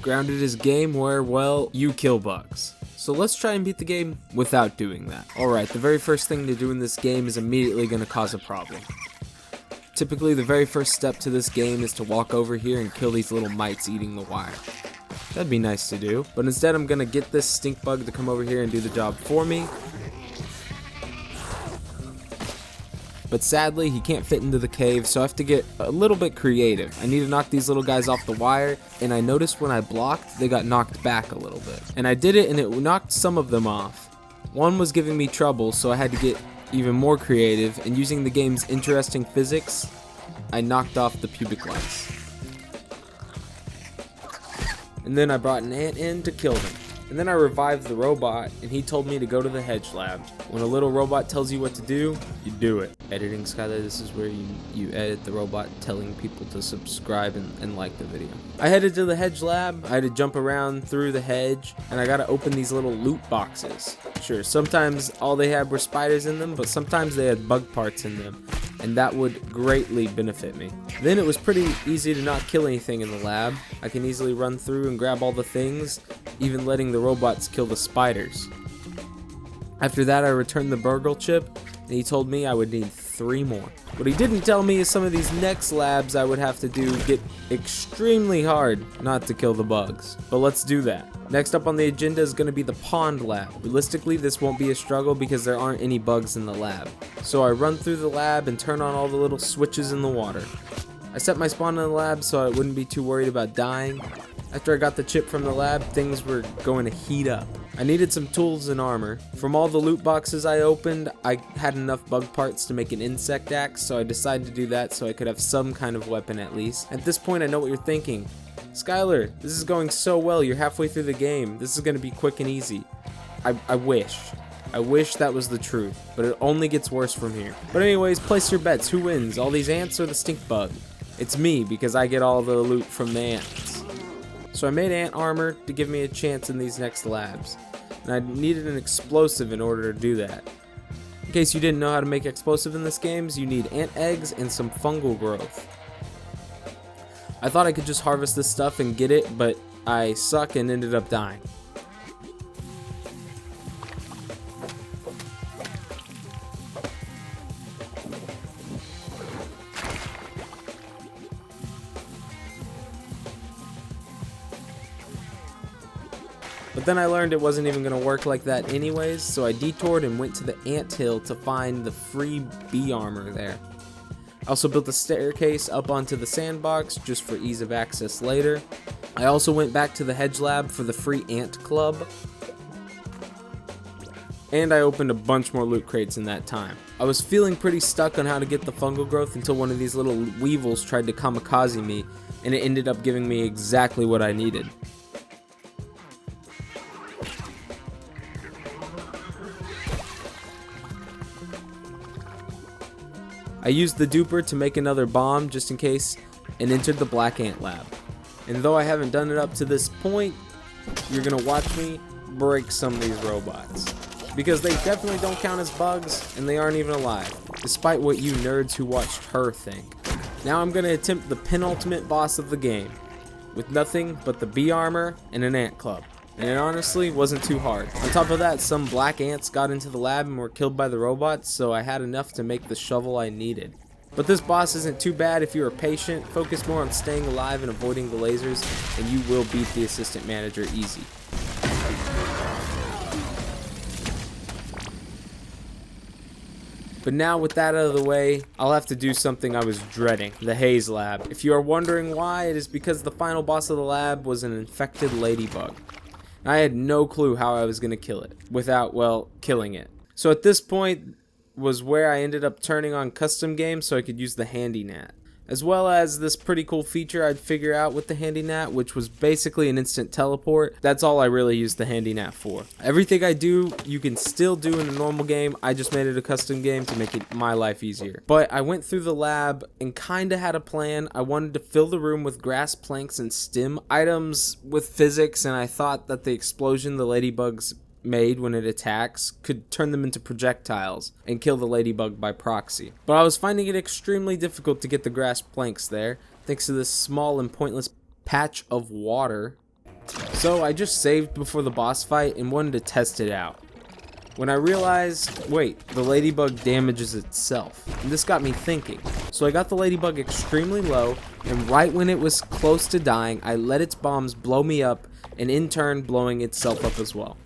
Grounded is a game where, well, you kill bugs. So let's try and beat the game without doing that. Alright, the very first thing to do in this game is immediately going to cause a problem. Typically, the very first step to this game is to walk over here and kill these little mites eating the wire. That'd be nice to do, but instead I'm going to get this stink bug to come over here and do the job for me. But sadly, he can't fit into the cave, so I have to get a little bit creative. I need to knock these little guys off the wire, and I noticed when I blocked, they got knocked back a little bit. And I did it, and it knocked some of them off. One was giving me trouble, so I had to get even more creative, and using the game's interesting physics, I knocked off the pubic lice. And then I brought an ant in to kill them. And then I revived the robot, and he told me to go to the hedge lab. When a little robot tells you what to do, you do it. Editing Skylar, this is where you edit the robot telling people to subscribe and like the video. I headed to the hedge lab. I had to jump around through the hedge, and I gotta open these little loot boxes. Sure, sometimes all they had were spiders in them, but sometimes they had bug parts in them, and that would greatly benefit me. Then it was pretty easy to not kill anything in the lab. I can easily run through and grab all the things, even letting the robots kill the spiders. After that, I returned the burgle chip, and he told me I would need 3 more. What he didn't tell me is some of these next labs I would have to do get extremely hard not to kill the bugs. But let's do that. Next up on the agenda is going to be the pond lab. Realistically, this won't be a struggle because there aren't any bugs in the lab. So I run through the lab and turn on all the little switches in the water. I set my spawn in the lab so I wouldn't be too worried about dying. After I got the chip from the lab, things were going to heat up. I needed some tools and armor. From all the loot boxes I opened, I had enough bug parts to make an insect axe, so I decided to do that so I could have some kind of weapon at least. At this point, I know what you're thinking. Skylar, this is going so well, you're halfway through the game. This is going to be quick and easy. I wish. I wish that was the truth, but it only gets worse from here. But anyways, place your bets. Who wins, all these ants or the stink bug? It's me, because I get all the loot from the ants. So I made ant armor to give me a chance in these next labs, and I needed an explosive in order to do that. In case you didn't know how to make explosive in this game, you need ant eggs and some fungal growth. I thought I could just harvest this stuff and get it, but I suck and ended up dying. But then I learned it wasn't even going to work like that anyways, so I detoured and went to the anthill to find the free bee armor there. I also built a staircase up onto the sandbox just for ease of access later. I also went back to the hedge lab for the free ant club. And I opened a bunch more loot crates in that time. I was feeling pretty stuck on how to get the fungal growth until one of these little weevils tried to kamikaze me, and it ended up giving me exactly what I needed. I used the duper to make another bomb just in case and entered the black ant lab. And though I haven't done it up to this point, you're gonna watch me break some of these robots. Because they definitely don't count as bugs and they aren't even alive, despite what you nerds who watched her think. Now I'm gonna attempt the penultimate boss of the game, with nothing but the bee armor and an ant club. And it honestly wasn't too hard. On top of that, some black ants got into the lab and were killed by the robots, so I had enough to make the shovel I needed. But this boss isn't too bad if you are patient, focus more on staying alive and avoiding the lasers, and you will beat the assistant manager easy. But now with that out of the way, I'll have to do something I was dreading, the haze lab. If you are wondering why, it is because the final boss of the lab was an infected ladybug. I had no clue how I was going to kill it, without, well, killing it. So at this point was where I ended up turning on custom games so I could use the handy gnat. As well as this pretty cool feature I'd figure out with the handy gnat, which was basically an instant teleport. That's all I really used the handy gnat for. Everything I do, you can still do in a normal game. I just made it a custom game to make it my life easier. But I went through the lab and kinda had a plan. I wanted to fill the room with grass planks and stem items with physics, and I thought that the explosion the ladybugs made when it attacks could turn them into projectiles and kill the ladybug by proxy. But I was finding it extremely difficult to get the grass planks there, thanks to this small and pointless patch of water So I just saved before the boss fight and wanted to test it out. When I realized, wait, the ladybug damages itself. And this got me thinking. So I got the ladybug extremely low, and right when it was close to dying, I let its bombs blow me up, and in turn blowing itself up as well.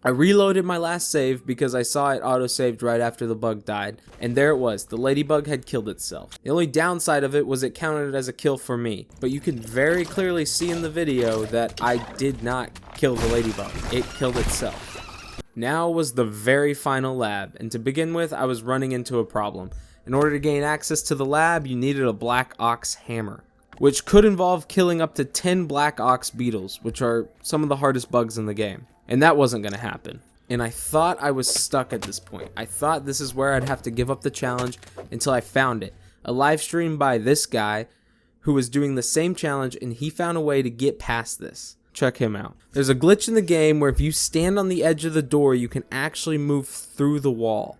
I reloaded my last save because I saw it auto-saved right after the bug died, and there it was, the ladybug had killed itself. The only downside of it was it counted as a kill for me, but you can very clearly see in the video that I did not kill the ladybug, it killed itself. Now was the very final lab, and to begin with I was running into a problem. In order to gain access to the lab, you needed a black ox hammer, which could involve killing up to 10 black ox beetles, which are some of the hardest bugs in the game. And that wasn't going to happen. And I thought I was stuck at this point. I thought this is where I'd have to give up the challenge until I found it. A live stream by this guy who was doing the same challenge, and he found a way to get past this. Check him out. There's a glitch in the game where if you stand on the edge of the door, you can actually move through the wall.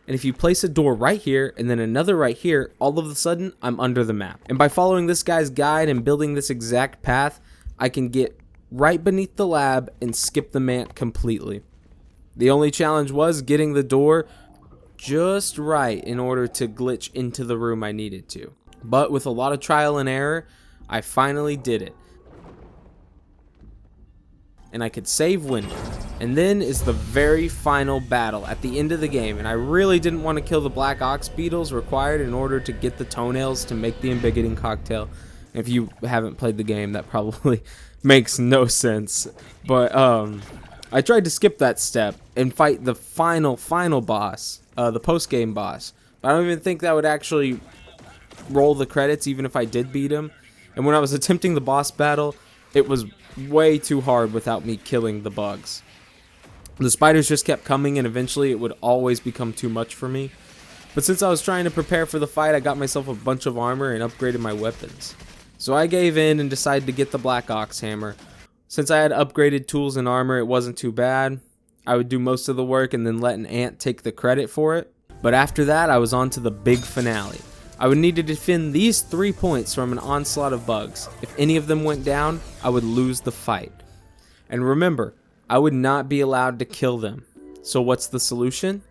And if you place a door right here and then another right here, all of a sudden I'm under the map. And by following this guy's guide and building this exact path, I can get right beneath the lab and skip the mant completely. The only challenge was getting the door just right in order to glitch into the room I needed to. But with a lot of trial and error, I finally did it. And I could save winning. And then is the very final battle at the end of the game, and I really didn't want to kill the black ox beetles required in order to get the toenails to make the embiggening cocktail. If you haven't played the game, that probably makes no sense. But I tried to skip that step and fight the final boss, the post-game boss. But I don't even think that would actually roll the credits even if I did beat him. And when I was attempting the boss battle, it was way too hard without me killing the bugs. The spiders just kept coming, and eventually it would always become too much for me. But since I was trying to prepare for the fight, I got myself a bunch of armor and upgraded my weapons. So I gave in and decided to get the black ox hammer. Since I had upgraded tools and armor, it wasn't too bad. I would do most of the work and then let an ant take the credit for it. But after that, I was on to the big finale. I would need to defend these 3 points from an onslaught of bugs. If any of them went down, I would lose the fight. And remember, I would not be allowed to kill them. So what's the solution?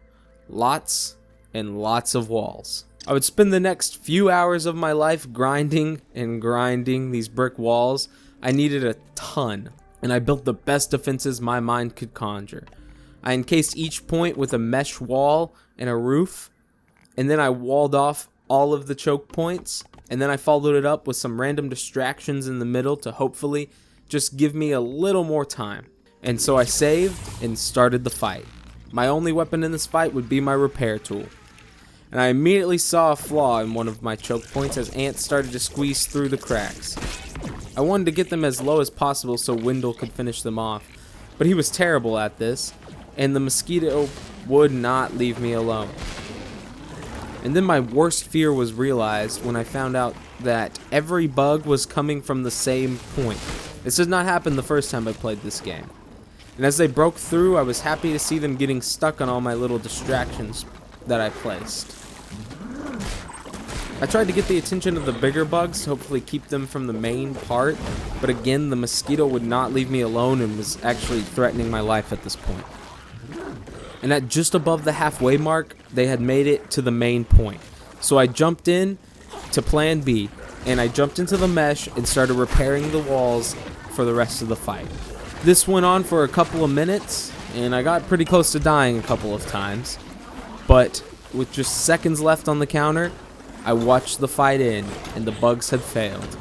Lots and lots of walls. I would spend the next few hours of my life grinding and grinding these brick walls. I needed a ton, and I built the best defenses my mind could conjure. I encased each point with a mesh wall and a roof, and then I walled off all of the choke points, and then I followed it up with some random distractions in the middle to hopefully just give me a little more time. And so I saved and started the fight. My only weapon in this fight would be my repair tool. And I immediately saw a flaw in one of my choke points as ants started to squeeze through the cracks. I wanted to get them as low as possible so Wendell could finish them off, but he was terrible at this, and the mosquito would not leave me alone. And then my worst fear was realized when I found out that every bug was coming from the same point. This did not happen the first time I played this game. And as they broke through, I was happy to see them getting stuck on all my little distractions that I placed. I tried to get the attention of the bigger bugs to hopefully keep them from the main part, but again, the mosquito would not leave me alone and was actually threatening my life at this point. And at just above the halfway mark, they had made it to the main point. So I jumped in to plan B, and I jumped into the mesh and started repairing the walls for the rest of the fight. This went on for a couple of minutes, and I got pretty close to dying a couple of times. But with just seconds left on the counter, I watched the fight end, and the bugs had failed.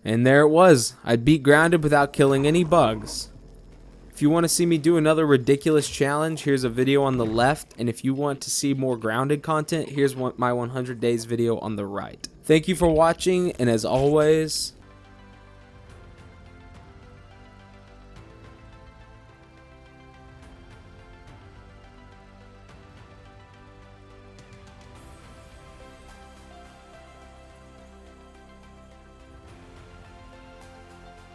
And there it was. I beat Grounded without killing any bugs. If you want to see me do another ridiculous challenge, here's a video on the left, and if you want to see more grounded content, here's my 100 days video on the right. Thank you for watching, and as always,